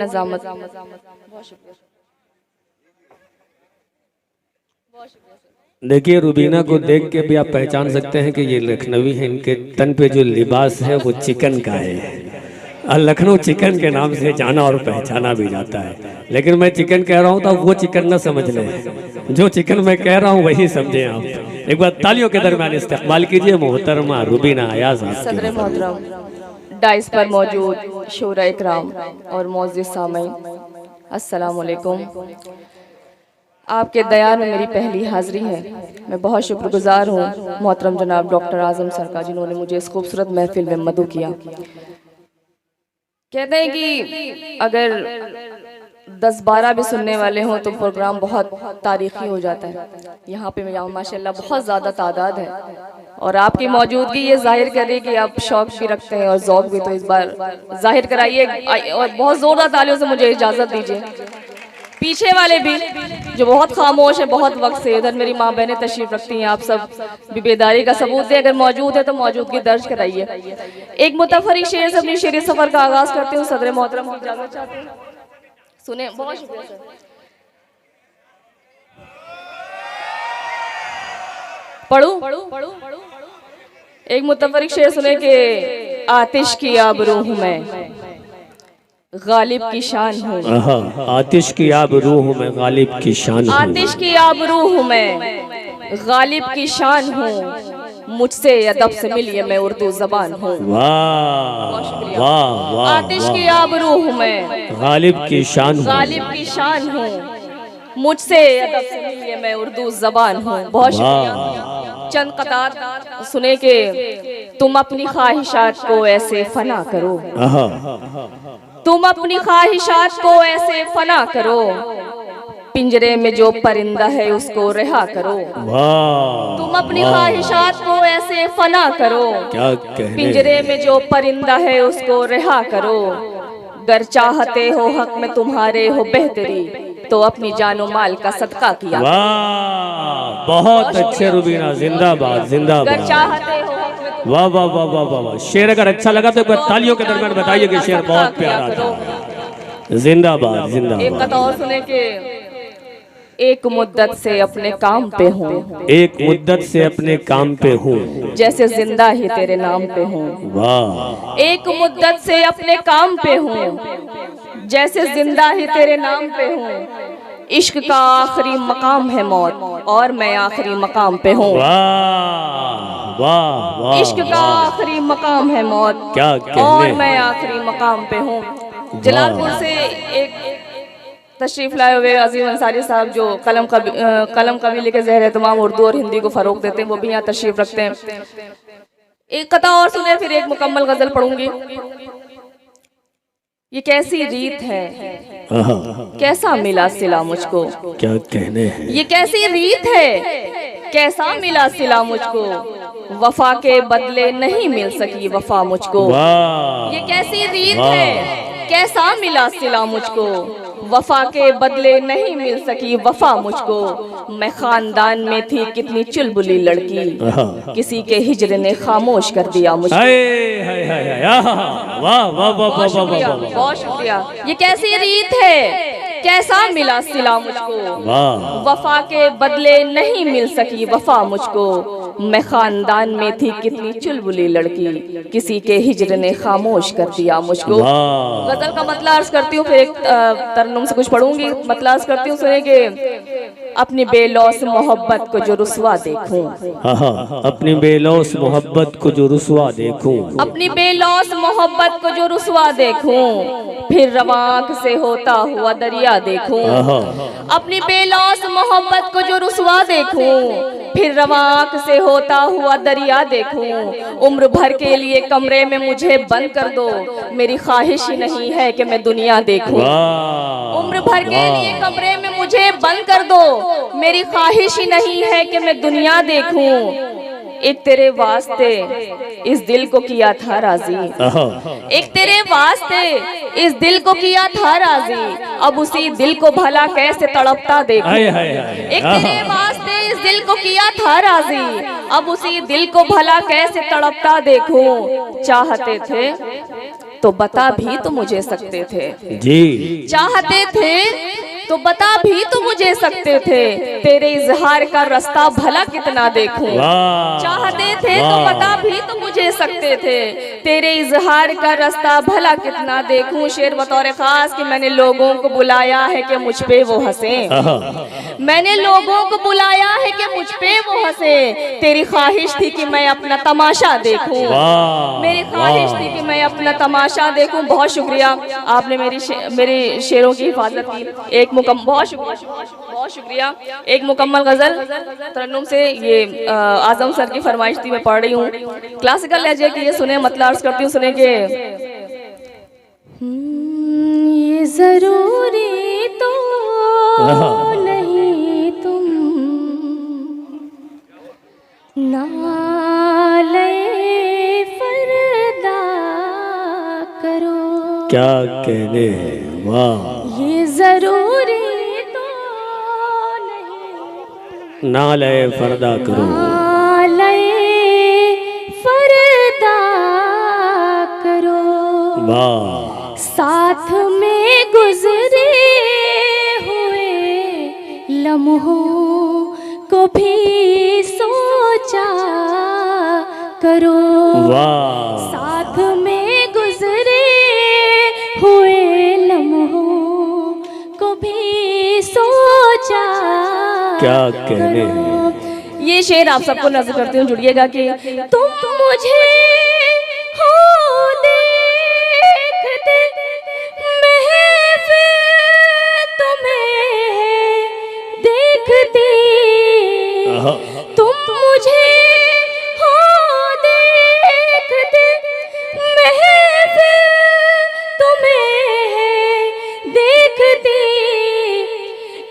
नजामत। देखिए, रुबीना को देख के भी आप पहचान सकते हैं कि ये लखनवी है। इनके तन पे जो लिबास है वो चिकन का है और लखनऊ चिकन के नाम से जाना और पहचाना भी जाता है। लेकिन मैं चिकन कह रहा हूँ तो वो चिकन न समझ लें, जो चिकन मैं कह रहा हूँ वही समझें आप। एक बार तालियों के दरमियान इस्तेमाल कीजिए मोहतरमा रुबीना अयाज। सदर मोहतरम डाइस पर मौजूद शोरा इकराम और मौजूद सामईन, अस्सलाम वालेकुम। आपके दयान में मेरी पहली हाज़िरी है। मैं बहुत शुक्रगुजार हूँ मोहतरम जनाब डॉक्टर आज़म सर का, जिन्होंने मुझे इस खूबसूरत महफिल में मदऊ किया। कहते हैं कि अगर 10-12 भी सुनने वाले हों तो प्रोग्राम बहुत तारीखी हो जाता है। यहाँ पे माशाल्लाह बहुत ज़्यादा तादाद है और आपकी मौजूदगी ये जाहिर करे कि आप शौक भी रखते हैं और ज़ौक़ भी, तो इस बार जाहिर कराइए और बहुत ज़ोरदार तालियों से मुझे इजाज़त दीजिए। पीछे वाले भी जो बहुत खामोश है बहुत वक्त से, इधर मेरी माँ बहनें तशरीफ रखती हैं, आप सब भी बेदारी का सबूत दें। अगर मौजूद है तो मौजूदगी दर्ज कराइए। एक मुतफरी शेर से अपनी शेरी सफर का आगाज करती हूँ। सदर मोहतरम की इजाजत चाहते हैं, सुने। बहुत शुक्रिया सर। पढ़ू एक मुतफरी शेर सुने के आतिश की आबरू हूँ मैं, गालिब की शान हूँ। आतिश की आबरू हूँ मैं, गालिब की शान हूँ। आतिश की आबरू हूँ मैं, गालिब की शान हूँ। मुझसे अदब से मिलिए मैं उर्दू ज़बान हूँ। वाह वाह वाह। आतिश की आबरू हूँ मैं, गालिब की शान हूँ। गालिब की शान हूँ। मुझसे अदब से मिलिए मैं उर्दू ज़बान हूँ। बहुत शुक्रिया। चंद कतार सुने के तुम अपनी ख्वाहिशात को ऐसे फना करो, तुम अपनी ख्वाहिशात को ऐसे फना करो, पिंजरे में जो परिंदा है उसको रिहा करो। तुम अपनी ख्वाहिशात को ऐसे फना करो, पिंजरे में जो परिंदा है उसको रिहा करो। गर चाहते हो हक में तुम्हारे हो बेहतरी, तो अपनी जानो माल का सदका किया। वाह, बहुत अच्छे रुबीना, जिंदाबाद जिंदाबाद। गर चाहते हो वाह वाह वाह वाह वाह वाह। शेर अगर अच्छा लगा तो तालियों के दरमियान बताइए कि शेर बहुत प्यारा था। जिंदाबाद जिंदाबाद। एक कथा और सुने के एक मुद्दत से अपने काम पे हूँ, एक मुद्दत से अपने काम पे हूँ, जैसे जिंदा ही तेरे नाम पे हूँ। वाह। एक मुद्दत से अपने काम पे हूँ, जैसे जिंदा ही तेरे नाम पे हूँ। इश्क का आखिरी मकाम है मौत और मैं आखिरी मकाम पे हूँ। वाह वाह वाह। इश्क का आखिरी मकाम है मौत, क्या और मैं आखिरी मकाम पे हूँ। जलालपुर से एक तशरीफ लाए हुए अजीम अंसारी साहब, जो कलम कबीले के ज़हर तमाम उर्दू और हिंदी को फरोग देते हैं, वो भी यहाँ तशरीफ रखते हैं। एक कथा और सुने फिर एक मुकम्मल गजल पढ़ूंगी। ये कैसी रीत है, कैसा मिला सिला मुझको, क्या कहने हैं। ये कैसी रीत है, कैसा मिला सिला मुझको, वफा के बदले नहीं मिल सकी वफा मुझको। ये कैसी रीत है, कैसा मिला सिला मुझको, वफा के बदले नहीं मिल सकी वफा मुझको। मैं खानदान में थी कितनी चुलबुली लड़की, किसी के हिजर ने खामोश कर दिया मुझको। बहुत शुक्रिया। ये कैसी रीत है, कैसा मिला सिला मुझको, वफा के बदले नहीं मिल सकी वफा मुझको। मैं खानदान में थी कितनी चुलबुली लड़की, किसी के हिजर ने खामोश कर दिया मुझको। गजल का मतलब अर्ज करती हूँ, फिर एक तरन्नुम से कुछ पढ़ूंगी। मतलब अर्ज करती हूँ, सुनेंगे। अपनी बेलौस मोहब्बत को जो रुसवा देखूं, अपनी बेलौस मोहब्बत को जो रुसवा देखूं, अपनी बेलौस मोहब्बत को जो रुसवा देखूं, फिर रवाक से होता हुआ दरिया देखूं। अपनी बेलौस मोहब्बत को जो रुसवा देखूं, फिर रवाक से होता हुआ दरिया देखूं। उम्र भर के लिए कमरे में मुझे बंद कर दो, मेरी ख्वाहिश ही नहीं है कि मैं दुनिया देखूं। उम्र भर के लिए कमरे में मुझे बंद कर दो, मेरी ख्वाहिश ही नहीं है कि मैं दुनिया देखूं। एक तेरे वास्ते इस दिल को किया था राजी, एक तेरे वास्ते इस दिल को किया था राजी, अब उसी दिल को भला कैसे तड़पता देखूं। एक तेरे वास्ते इस दिल को किया था राजी, अब उसी दिल को भला कैसे तड़पता देखूं। चाहते थे तो बता भी तो मुझे सकते थे। जी। चाहते थे तो बता भी तो मुझे सकते थे, तेरे इजहार का रास्ता भला कितना देखूं। वाह। चाहते थे तो वाह। बता भी तो मुझे सकते थे, तेरे इजहार का रास्ता भला कितना देखूं। शेर बतौर खास कि मैंने लोगों को बुलाया है कि मुझ पे वो हंसे, मैंने लोगों को बुलाया है कि मुझ पे वो हंसे, तेरी ख्वाहिश थी कि मैं अपना तमाशा देखूं, मेरी ख्वाहिश थी कि मैं अपना तमाशा देखूं। बहुत शुक्रिया, आपने मेरे शेरों की हिफाजत की। एक बहुत शुक्रिया। एक मुकम्मल गजल तरन्नुम से, ये आजम सर की फरमाइश थी, मैं पढ़ रही हूँ। क्लासिकल लहजे की ये सुने, मतलब अर्ज करती हूँ, सुने के ये जरूरी तो नहीं तुम नाले फरदा करो। क्या कहने, वाह। ये जरूरी तो नहीं नाले फरदा करो, नाले फरदा करो। वाह। साथ में गुजरे हुए लम्हों को भी सोचा करो। वाह। साथ में गुजरे हुए लम्हों को भी सोचा क्या कहने। ये शेर आप सबको नजर करती हूँ, जुड़िएगा कि तुम मुझे हो देखते, महफिल तुम्हें देखती, तुम मुझे हो देखते, महफिल तुम्हें देखती,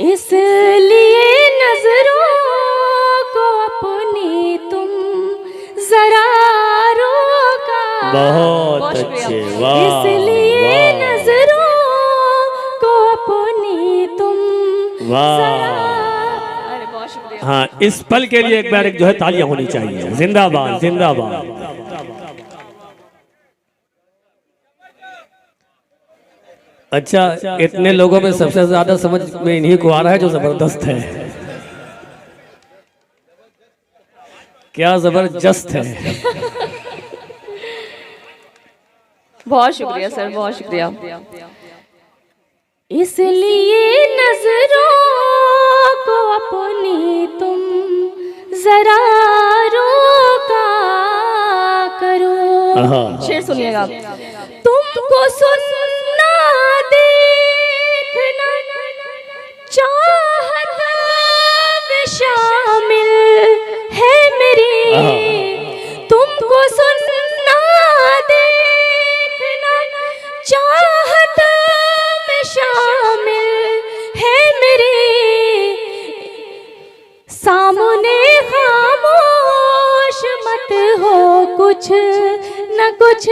इसलिए नजरों को अपनी तुम जरा रोका। बहुत अच्छे, वाह। इसलिए नजरों को अपनी तुम वाह। अरे बहुत शुक्रिया। हाँ, इस पल के लिए एक बार जो है तालियां होनी चाहिए। जिंदाबाद, जिंदाबाद। अच्छा, इतने लोगों में सबसे ज्यादा समझ में इन्हीं को आ रहा है जो जबरदस्त है। क्या जबरदस्त है। बहुत शुक्रिया सर, बहुत शुक्रिया। इसलिए नजरों को अपनी तुम जरा रोका करो। शेर सुनिएगा। तुमको सुनना देखना चाहत में शामिल है मेरी, तुमको सुनना देखना चाहत में शामिल है मेरी, सामने खामोश मत हो, कुछ न कुछ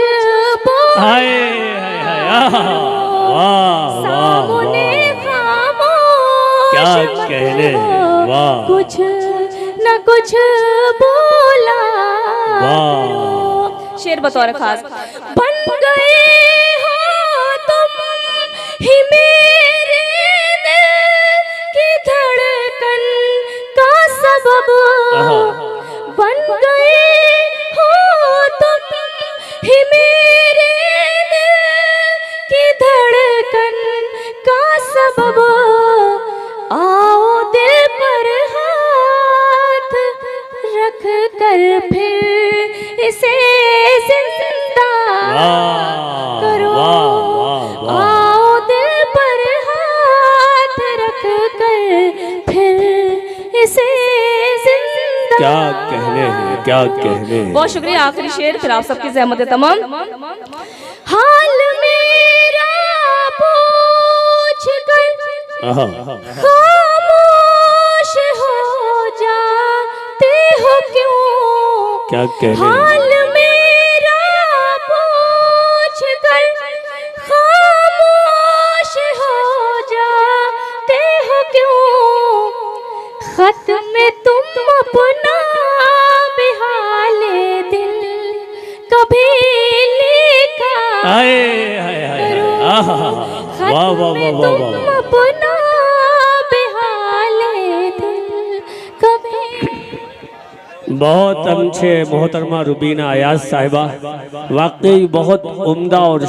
सामने खामोश क्या मत कहने, हो, वाह। कुछ न कुछ बोला। शेर बतौर खास। बन गए हो तुम ही मेरे दिल की धड़कन का सबब, बन गए हो तुम ही मेरे दिल की धड़कन का सबब, आओ दिल पर हाथ रख कर फिर इसे जिंदा करो। आओ दिल पर हाथ रख कर फिर इसे जिंदा। क्या कहने हैं, क्या कहने हैं। बहुत शुक्रिया। आखिरी शेर फिर आप सबकी ज़हमत तमाम। हाल मेरा पूछ कर खामोश हो जाते हो क्यों, क्या कहने। हाल मेरा पूछ कर खामोश हो जाते हो क्यों, खत में तुम अपना बेहाले दिल कभी लिखा वाह वाह तुम वाह। अपना बेहाले दिल कभी। बहुत अच्छे मोहतरमा रुबीना अयाज साहिबा, वाकई बहुत उम्दा और